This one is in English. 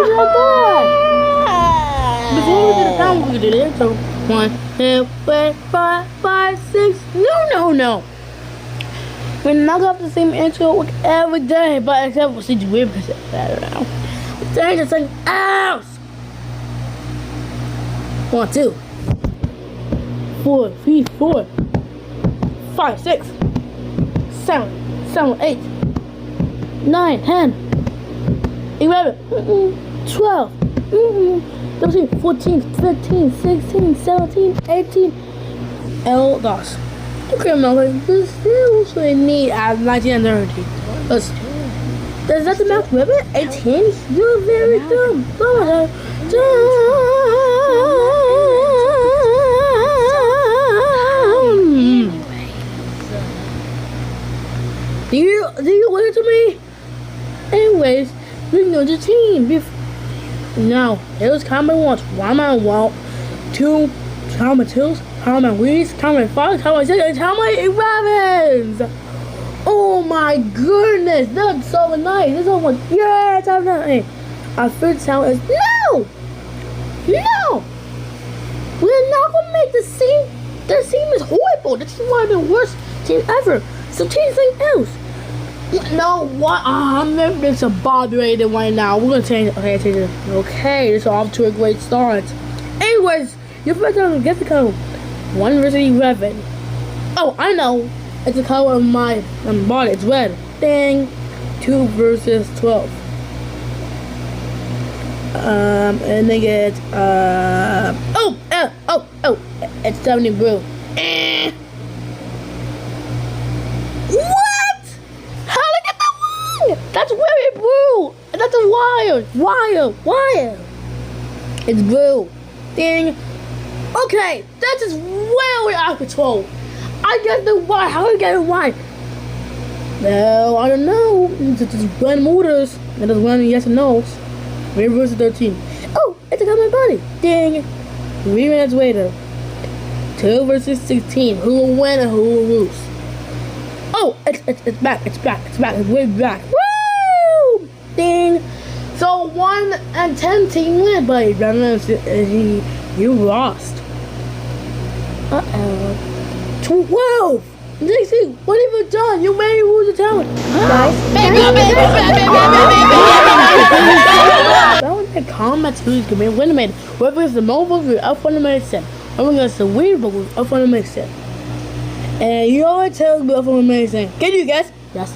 just like that. Before we do the count, we can do this. So 1, 2, 3, 4, 5, 6. No. We're not gonna have the same intro every day, but except for CG Weird because I don't know. We're saying just something else. 1, 2, 4, 3, 4, 5, 6, 7, 8, 9, 10, 11, 12, 13, 14, 15, 16, 17, 18, Ltnos. Okay, Melvin, this is what we need at 19 and 30. Is that the max limit? 18? You're very dumb. Do you listen to me? Anyways, we know the team. No, it was comment 1, comment 1, 2, comment 2, comment 3, comment 5, comment 6, and comment 11. Oh my goodness, that's so nice. This one was, yes, I'm not. Our third sound is no. We're not gonna make the same. The team is horrible. This is one of the worst teams ever. So change something else. No, what? I'm making this a botherated right now. We're gonna change it. Okay, change it. Okay, this is off to a great start. Anyways, your first time get the code 1 versus 11. Oh, I know. It's the color of my body. It's red. Dang. 2 versus 12. And they get it's 70 blue. What? How did I get that wrong? That's very blue. That's a wire. It's blue. Dang. Okay, that is way out of control. I get the why. How do I get it why? No, I don't know. It's just random orders. It just random yes and no's. 3 versus 13. Oh, it's a common body. Dang. 3 minutes later. 2 versus 16. Who will win and who will lose? Oh, it's back. It's way back. Woo! Dang. So 1 and 10 team win, but you lost. 12. Dixie, what have you done? You made me lose the talent. That was the comments who's gonna be eliminated. Whether it's the mobile or up on the medicine. Whether it's the weird but up on the medicine. And you always tell me up on the medicine. Can you guess? Yes.